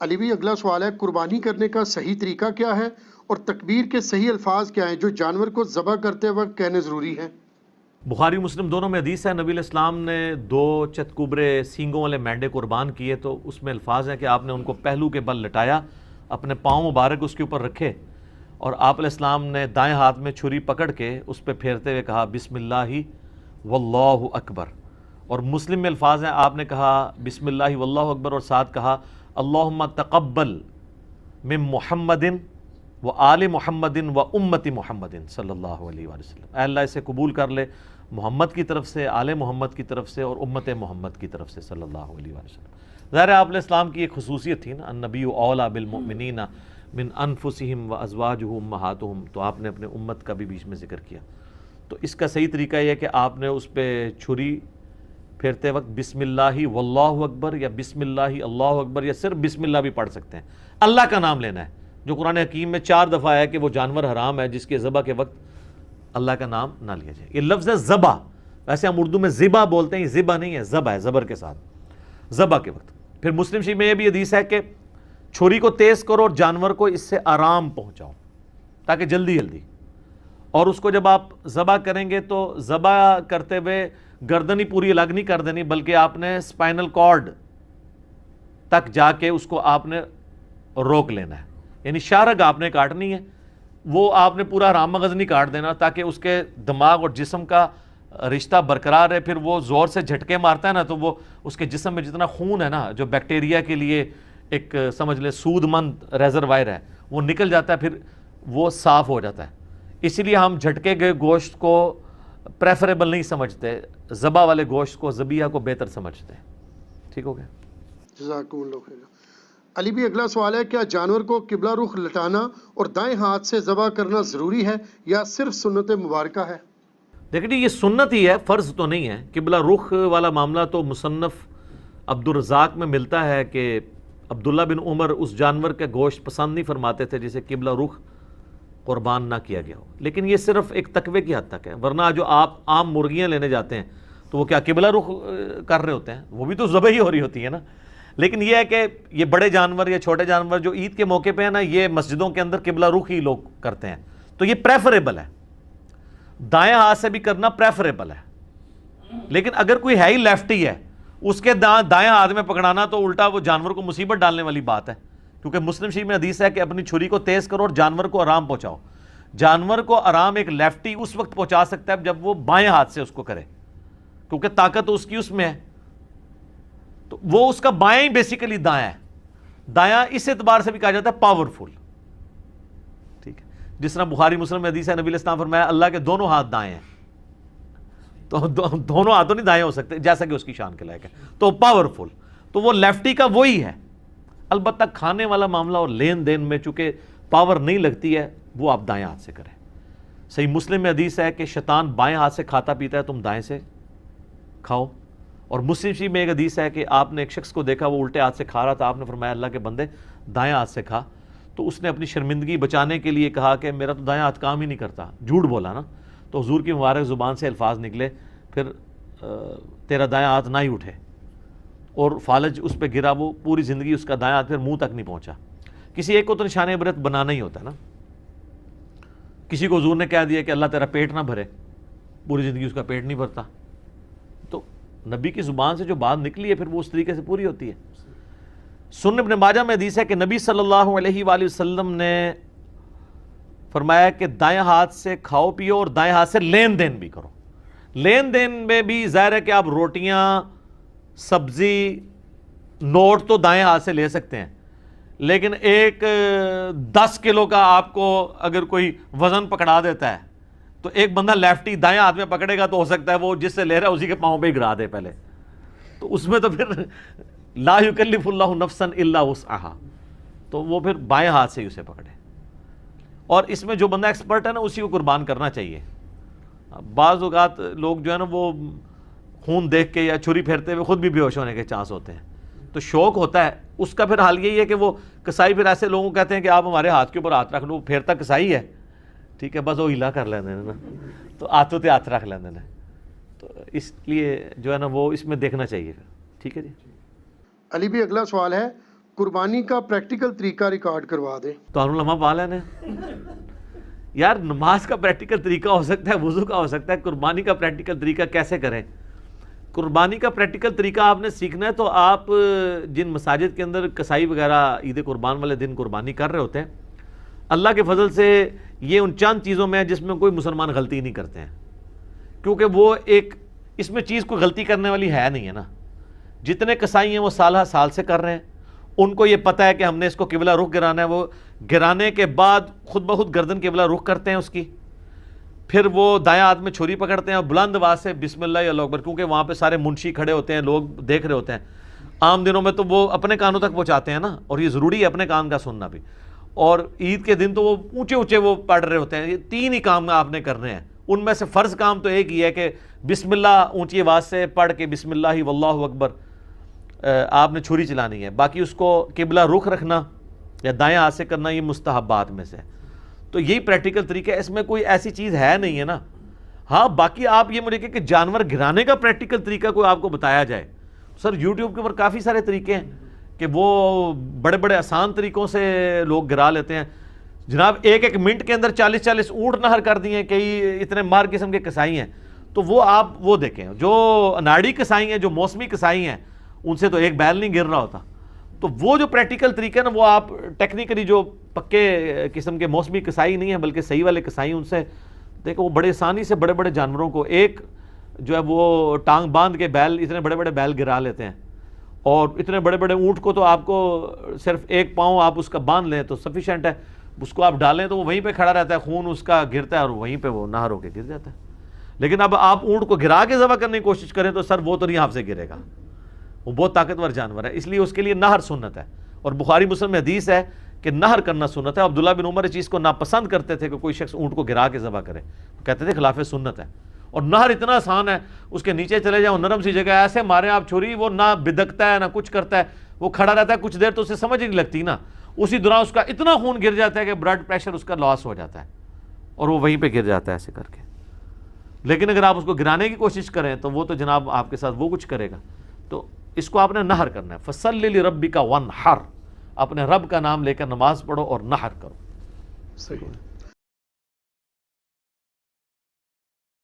علی بھی اگلا سوال ہے، قربانی کرنے کا صحیح طریقہ کیا ہے اور تکبیر کے صحیح الفاظ کیا ہیں جو جانور کو ذبح کرتے وقت کہنے ضروری ہیں؟ بخاری مسلم دونوں میں حدیث ہے، نبی علیہ السلام نے 2 چتکوبرے سینگوں والے مینڈے قربان کیے، تو اس میں الفاظ ہیں کہ آپ نے ان کو پہلو کے بل لٹایا، اپنے پاؤں مبارک اس کے اوپر رکھے، اور آپ علیہ السلام نے دائیں ہاتھ میں چھری پکڑ کے اس پہ پھیرتے ہوئے کہا بسم اللہ واللہ اکبر۔ اور مسلم میں الفاظ ہیں، آپ نے کہا بسم اللہ واللہ اکبر اور ساتھ کہا اللہم تقبل من محمد و آل محمد و امت محمد صلی اللہ علیہ وآلہ وسلم، اے اللہ اسے قبول کر لے محمد کی طرف سے، آل محمد کی طرف سے اور امت محمد کی طرف سے صلی اللہ علیہ وآلہ وسلم۔ ظاہر ہے آپ علیہ السلام کی ایک خصوصیت تھی نا، النبی اولا بالمؤمنین من انفسہم و ازواجہ امہاتہم، تو آپ نے اپنے امت کا بھی بیچ میں ذکر کیا۔ تو اس کا صحیح طریقہ یہ ہے کہ آپ نے اس پہ چھری پھیرتے وقت بسم اللہ واللہ اکبر یا بسم اللہ اللہ اکبر یا صرف بسم اللہ بھی پڑھ سکتے ہیں، اللہ کا نام لینا ہے، جو قرآن حکیم میں 4 دفعہ ہے کہ وہ جانور حرام ہے جس کے ذبح کے وقت اللہ کا نام نہ لیا جائے۔ یہ لفظ ہے ذبح، ویسے ہم اردو میں ذبح بولتے ہیں، یہ ذبح نہیں ہے، ذبح ہے زبر کے ساتھ، ذبح کے وقت۔ پھر مسلم شریف میں یہ بھی حدیث ہے کہ چھری کو تیز کرو اور جانور کو اس سے آرام پہنچاؤ تاکہ جلدی جلدی، اور اس کو جب آپ ذبح کریں گے تو ذبح کرتے ہوئے گردن ہی پوری الگ نہیں کر دینی، بلکہ آپ نے اسپائنل کارڈ تک جا کے اس کو آپ نے روک لینا ہے، یعنی شارگ آپ نے کاٹنی ہے، وہ آپ نے پورا حرام مغز نہیں کاٹ دینا تاکہ اس کے دماغ اور جسم کا رشتہ برقرار ہے۔ پھر وہ زور سے جھٹکے مارتا ہے نا تو وہ اس کے جسم میں جتنا خون ہے نا جو بیکٹیریا کے لیے ایک سمجھ لے سود مند ریزروائر ہے وہ نکل جاتا ہے، پھر وہ صاف ہو جاتا ہے۔ اسی لیے ہم جھٹکے گئے گوشت کو پریفریبل نہیں سمجھتے، ذبح والے گوشت کو ذبیحہ کو بہتر سمجھتے ہیں۔ ٹھیک ہو گیا؟ جزاکم اللہ خیر۔ علی بھی اگلا سوال ہے، کیا جانور کو قبلہ رخ لٹانا اور دائیں ہاتھ سے ذبح کرنا ضروری ہے یا صرف سنت مبارکہ ہے؟ دیکھیں یہ سنت ہی ہے، فرض تو نہیں ہے۔ قبلہ رخ والا معاملہ تو مصنف عبدالرزاق میں ملتا ہے کہ عبداللہ بن عمر اس جانور کے گوشت پسند نہیں فرماتے تھے جسے قبلہ رخ قربان نہ کیا گیا ہو، لیکن یہ صرف ایک تقوی کی حد تک ہے، ورنہ جو آپ عام مرغیاں لینے جاتے ہیں تو وہ کیا قبلہ رخ کر رہے ہوتے ہیں، وہ بھی تو ذبح ہی ہو رہی ہوتی ہے نا۔ لیکن یہ ہے کہ یہ بڑے جانور یا چھوٹے جانور جو عید کے موقع پہ ہے نا، یہ مسجدوں کے اندر قبلہ رخ ہی لوگ کرتے ہیں، تو یہ پریفریبل ہے، دائیں ہاتھ سے بھی کرنا پریفریبل ہے۔ لیکن اگر کوئی ہے ہی لیفٹی ہے، اس کے دائیں ہاتھ میں پکڑانا تو الٹا وہ جانور کو مصیبت ڈالنے والی بات ہے، کیونکہ مسلم شریف میں حدیث ہے کہ اپنی چھری کو تیز کرو اور جانور کو آرام پہنچاؤ۔ جانور کو آرام ایک لیفٹی اس وقت پہنچا سکتا ہے جب وہ بائیں ہاتھ سے اس کو کرے، کیونکہ طاقت اس کی اس میں ہے، تو وہ اس کا بائیں ہی بیسیکلی دایاں ہے۔ دایاں اس اعتبار سے بھی کہا جاتا ہے پاورفل، ٹھیک ہے، جس طرح بخاری مسلم میں حدیث ہے نبی علیہ السلام فرمایا اللہ کے دونوں ہاتھ دائیں ہیں، تو دونوں ہاتھوں نہیں دائیں ہو سکتے جیسا کہ اس کی شان کے لائق ہے، تو پاورفل، تو وہ لیفٹی کا وہی ہے۔ البتہ کھانے والا معاملہ اور لین دین میں چونکہ پاور نہیں لگتی ہے وہ آپ دائیں ہاتھ سے کریں۔ صحیح مسلم میں حدیث ہے کہ شیطان بائیں ہاتھ سے کھاتا پیتا ہے، تم دائیں سے کھاؤ۔ اور مسلم شریف میں ایک حدیث ہے کہ آپ نے ایک شخص کو دیکھا وہ الٹے ہاتھ سے کھا رہا تھا، آپ نے فرمایا اللہ کے بندے دائیں ہاتھ سے کھا، تو اس نے اپنی شرمندگی بچانے کے لیے کہا کہ میرا تو دائیں ہاتھ کام ہی نہیں کرتا، جھوٹ بولا نا، تو حضور کی مبارک زبان سے الفاظ نکلے پھر تیرا دائیں ہاتھ نہ ہی اٹھے، اور فالج اس پہ گرا، وہ پوری زندگی اس کا دائیں ہاتھ پھر منہ تک نہیں پہنچا۔ کسی ایک کو تو نشان عبرت بنانا ہی ہوتا ہے نا، کسی کو حضور نے کہہ دیا کہ اللہ تیرا پیٹ نہ بھرے، پوری زندگی اس کا پیٹ نہیں بھرتا، تو نبی کی زبان سے جو بات نکلی ہے پھر وہ اس طریقے سے پوری ہوتی ہے۔ سنن ابن ماجہ میں حدیث ہے کہ نبی صلی اللہ علیہ وآلہ وسلم نے فرمایا کہ دائیں ہاتھ سے کھاؤ پیو اور دائیں ہاتھ سے لین دین بھی کرو۔ لین دین میں بھی ظاہر ہے کہ آپ روٹیاں، سبزی، نوٹ تو دائیں ہاتھ سے لے سکتے ہیں، لیکن ایک 10 کلو کا آپ کو اگر کوئی وزن پکڑا دیتا ہے تو ایک بندہ لیفٹی دائیں ہاتھ میں پکڑے گا تو ہو سکتا ہے وہ جس سے لے رہا ہے اسی کے پاؤں پہ ہی گرا دے پہلے، تو اس میں تو پھر لا یکلف اللہ نفسا الا وسعہا، تو وہ پھر بائیں ہاتھ سے ہی اسے پکڑے۔ اور اس میں جو بندہ ایکسپرٹ ہے نا اسی کو قربان کرنا چاہیے۔ بعض اوقات لوگ جو ہے نا وہ خون دیکھ کے یا چھری پھیرتے ہوئے خود بھی بے ہوش ہونے کے چانس ہوتے ہیں، تو شوق ہوتا ہے اس کا، پھر حال یہی ہے کہ وہ کسائی پھر ایسے لوگوں کو کہتے ہیں کہ آپ ہمارے ہاتھ کے اوپر ہاتھ رکھ لو، پھیرتا کسائی ہے، ٹھیک ہے، بس وہ ہلا کر لینے نا، تو ہاتھوں تے ہاتھ رکھ لینے نا، تو اس لیے جو ہے نا وہ اس میں دیکھنا چاہیے پھر۔ ٹھیک ہے جی۔ علی بھی اگلا سوال ہے، قربانی کا پریکٹیکل طریقہ ریکارڈ کروا دیں. تو لمحہ پا لینے یار. نماز کا پریکٹیکل طریقہ ہو سکتا ہے, وضو کا ہو سکتا ہے, قربانی کا پریکٹیکل طریقہ کیسے کریں؟ قربانی کا پریکٹیکل طریقہ آپ نے سیکھنا ہے تو آپ جن مساجد کے اندر کسائی وغیرہ عید قربان والے دن قربانی کر رہے ہوتے ہیں, اللہ کے فضل سے یہ ان چند چیزوں میں ہے جس میں کوئی مسلمان غلطی نہیں کرتے ہیں, کیونکہ وہ ایک اس میں چیز کوئی غلطی کرنے والی ہے نہیں ہے نا. جتنے کسائی ہیں وہ سالہ سال سے کر رہے ہیں, ان کو یہ پتہ ہے کہ ہم نے اس کو قبلہ رخ گرانا ہے. وہ گرانے کے بعد خود بخود گردن قبلہ رخ کرتے ہیں اس کی, پھر وہ دایاں ہاتھ میں چھری پکڑتے ہیں اور بلند آواز سے بسم اللہ یا اللہ اکبر, کیونکہ وہاں پہ سارے منشی کھڑے ہوتے ہیں, لوگ دیکھ رہے ہوتے ہیں. عام دنوں میں تو وہ اپنے کانوں تک پہنچاتے ہیں نا, اور یہ ضروری ہے اپنے کان کا سننا بھی. اور عید کے دن تو وہ اونچے اونچے وہ پڑھ رہے ہوتے ہیں. یہ 3 ہی کام آپ نے کرنے ہیں, ان میں سے فرض کام تو ایک ہی ہے کہ بسم اللہ اونچی آواز سے پڑھ کے بسم اللہ واللہ اکبر آپ نے چھری چلانی ہے. باقی اس کو قبلہ رخ رکھنا یا دائیں ہاتھ سے کرنا یہ مستحبات میں سے. تو یہی پریکٹیکل طریقہ ہے, اس میں کوئی ایسی چیز ہے نہیں ہے نا. ہاں باقی آپ یہ مجھے کہ جانور گرانے کا پریکٹیکل طریقہ کوئی آپ کو بتایا جائے, سر یوٹیوب کے اوپر کافی سارے طریقے ہیں کہ وہ بڑے بڑے آسان طریقوں سے لوگ گرا لیتے ہیں. جناب 1 منٹ کے اندر 40 اونٹ نہر کر دیے, کئی اتنے مار قسم کے کسائی ہیں. تو وہ آپ وہ دیکھیں, جو اناڑی کسائی ہیں, جو موسمی کسائی ہیں, ان سے تو ایک بیل نہیں گر رہا ہوتا. تو وہ جو پریکٹیکل طریقہ ہے نا, وہ آپ ٹیکنیکلی جو پکے قسم کے موسمی کسائی نہیں ہیں بلکہ صحیح والے کسائی, ان سے دیکھو وہ بڑے آسانی سے بڑے بڑے جانوروں کو ایک جو ہے وہ ٹانگ باندھ کے بیل, اتنے بڑے بڑے بیل گرا لیتے ہیں. اور اتنے بڑے بڑے اونٹ کو تو آپ کو صرف 1 پاؤں آپ اس کا باندھ لیں تو سفیشینٹ ہے. اس کو آپ ڈالیں تو وہ وہیں پہ کھڑا رہتا ہے, خون اس کا گرتا ہے اور وہیں پہ وہ نہر ہو کے گر جاتا ہے. لیکن اب آپ اونٹ کو گرا کے ذبح کرنے کی کوشش کریں تو سر وہ تو نہیں آپ سے گرے گا, وہ بہت طاقتور جانور ہے, اس لیے اس کے لیے نہر سنت ہے. اور بخاری مسلم میں حدیث ہے کہ نہر کرنا سنت ہے. عبداللہ بن عمر اس چیز کو ناپسند کرتے تھے کہ کوئی شخص اونٹ کو گرا کے ذبح کرے, کہتے تھے خلاف سنت ہے. اور نہر اتنا آسان ہے, اس کے نیچے چلے جاؤ, نرم سی جگہ, ایسے مارے آپ چھری, وہ نہ بدکتا ہے نہ کچھ کرتا ہے, وہ کھڑا رہتا ہے کچھ دیر تو اسے سمجھ ہی نہیں لگتی نا. اسی دوران اس کا اتنا خون گر جاتا ہے کہ بلڈ پریشر اس کا لاس ہو جاتا ہے اور وہ وہیں پہ گر جاتا ہے ایسے کر کے. لیکن اگر آپ اس کو گرانے کی کوشش کریں تو وہ تو جناب آپ کے ساتھ وہ کچھ کرے گا. تو اس کو آپ نے نہر کرنا ہے. فَصَلِّ لِرَبِّكَ وَانْحَرْ, اپنے رب کا نام لے کر نماز پڑھو اور نہر کرو. صحیح.